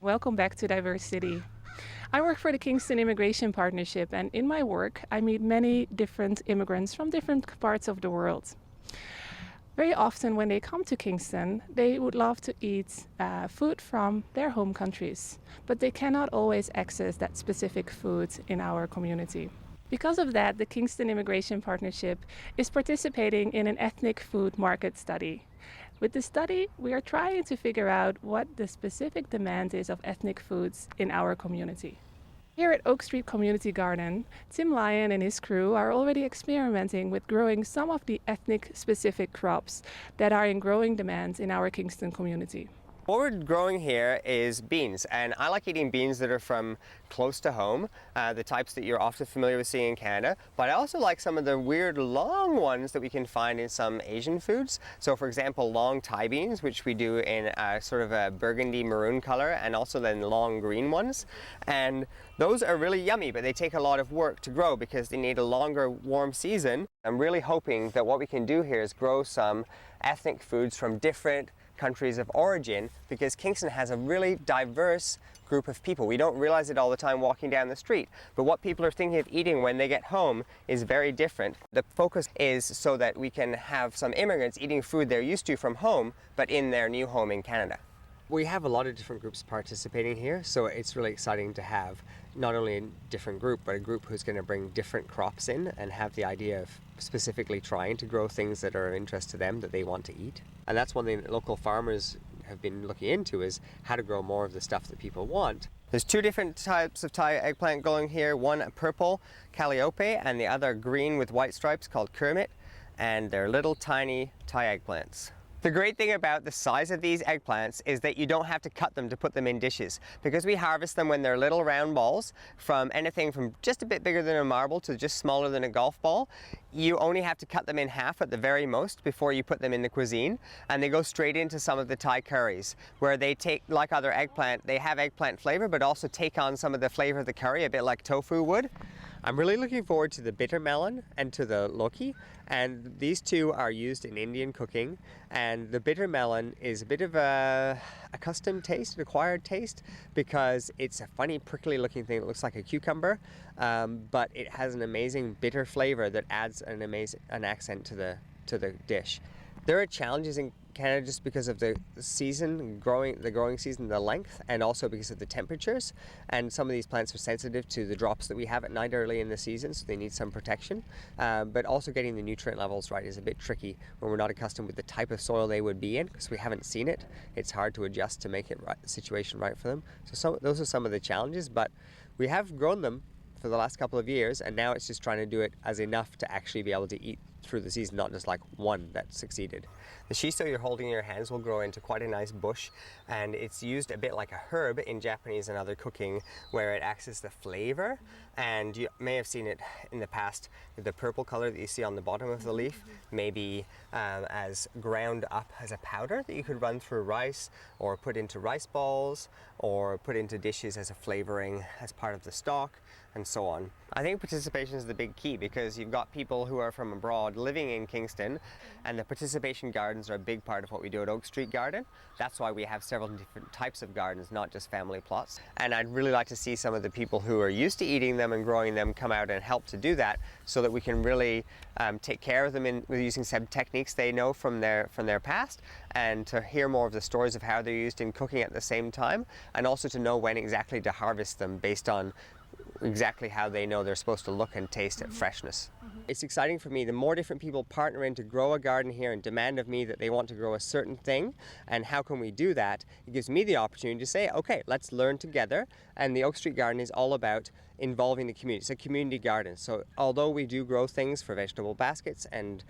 Welcome back to Diversity. I work for the Kingston Immigration Partnership, and in my work, I meet many different immigrants from different parts of the world. Very often, when they come to Kingston, they would love to eat food from their home countries, but they cannot always access that specific food in our community. Because of that, the Kingston Immigration Partnership is participating in an ethnic food market study. With the study, we are trying to figure out what the specific demand is of ethnic foods in our community. Here at Oak Street Community Garden, Tim Lyon and his crew are already experimenting with growing some of the ethnic specific crops that are in growing demand in our Kingston community. What we're growing here is beans, and I like eating beans that are from close to home, the types that you're often familiar with seeing in Canada, but I also like some of the weird long ones that we can find in some Asian foods. So for example, long Thai beans, which we do in sort of a burgundy maroon color, and also then long green ones. And those are really yummy, but they take a lot of work to grow because they need a longer warm season. I'm really hoping that what we can do here is grow some ethnic foods from different countries of origin, because Kingston has a really diverse group of people. We don't realize it all the time walking down the street, but what people are thinking of eating when they get home is very different. The focus is so that we can have some immigrants eating food they're used to from home, but in their new home in Canada. We have a lot of different groups participating here, so it's really exciting to have not only a different group, but a group who's going to bring different crops in and have the idea of specifically trying to grow things that are of interest to them that they want to eat. And that's one thing that local farmers have been looking into, is how to grow more of the stuff that people want. There's two different types of Thai eggplant going here, one a purple calliope and the other green with white stripes called kermit, and they're little tiny Thai eggplants. The great thing about the size of these eggplants is that you don't have to cut them to put them in dishes, because we harvest them when they're little round balls, from anything from just a bit bigger than a marble to just smaller than a golf ball. You only have to cut them in half at the very most before you put them in the cuisine, and they go straight into some of the Thai curries, where they take, like other eggplant, they have eggplant flavor but also take on some of the flavor of the curry, a bit like tofu would. I'm really looking forward to the bitter melon and to the loki, and these two are used in Indian cooking, and the bitter melon is a bit of a custom taste, an acquired taste, because it's a funny prickly looking thing that looks like a cucumber, but it has an amazing bitter flavor that adds an accent to the dish. There are challenges in Canada just because of the season, the growing season, the length, and also because of the temperatures. And some of these plants are sensitive to the drops that we have at night early in the season, so they need some protection. But also getting the nutrient levels right is a bit tricky when we're not accustomed with the type of soil they would be in, because we haven't seen it. It's hard to adjust to make the situation right for them. So those are some of the challenges, but we have grown them for the last couple of years, and now it's just trying to do it as enough to actually be able to eat through the season, not just like one that succeeded. The shiso you're holding in your hands will grow into quite a nice bush, and it's used a bit like a herb in Japanese and other cooking, where it acts as the flavor. And you may have seen it in the past, the purple color that you see on the bottom of the leaf, maybe as ground up as a powder that you could run through rice, or put into rice balls, or put into dishes as a flavoring as part of the stock, and so on. I think participation is the big key, because you've got people who are from abroad living in Kingston, and the participation gardens are a big part of what we do at Oak Street Garden. That's why we have several different types of gardens, not just family plots. And I'd really like to see some of the people who are used to eating them and growing them come out and help to do that, so that we can really take care of them with using some techniques they know from their past, and to hear more of the stories of how they're used in cooking at the same time, and also to know when exactly to harvest them based on exactly how they know they're supposed to look and taste at freshness. It's exciting for me. The more different people partner in to grow a garden here and demand of me that they want to grow a certain thing, and how can we do that, it gives me the opportunity to say, okay, let's learn together. And the Oak Street Garden is all about involving the community. It's a community garden. So although we do grow things for vegetable baskets, and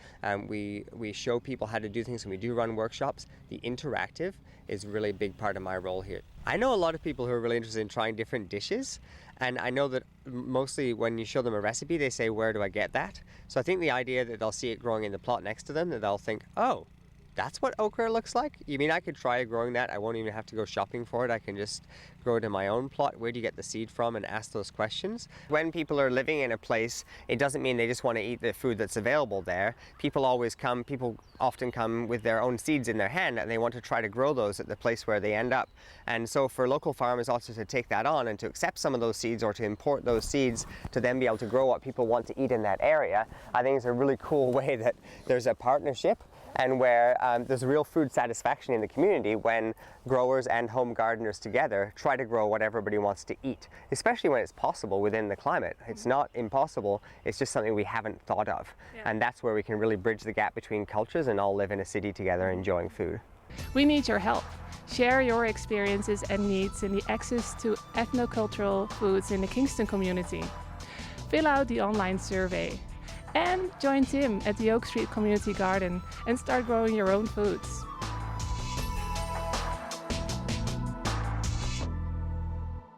we show people how to do things, and we do run workshops, the interactive is really a big part of my role here. I know a lot of people who are really interested in trying different dishes, and I know that mostly when you show them a recipe, they say, where do I get that? So I think the idea that they'll see it growing in the plot next to them, that they'll think, oh, that's what okra looks like? You mean I could try growing that? I won't even have to go shopping for it. I can just grow it in my own plot. Where do you get the seed from? And ask those questions. When people are living in a place, it doesn't mean they just want to eat the food that's available there. People often come with their own seeds in their hand, and they want to try to grow those at the place where they end up. And so for local farmers also to take that on and to accept some of those seeds, or to import those seeds to then be able to grow what people want to eat in that area, I think is a really cool way that there's a partnership, and where there's real food satisfaction in the community when growers and home gardeners together try to grow what everybody wants to eat, especially when it's possible within the climate. It's not impossible, it's just something we haven't thought of. Yeah. And that's where we can really bridge the gap between cultures and all live in a city together enjoying food. We need your help. Share your experiences and needs in the access to ethnocultural foods in the Kingston community. Fill out the online survey. And join Tim at the Oak Street Community Garden and start growing your own foods.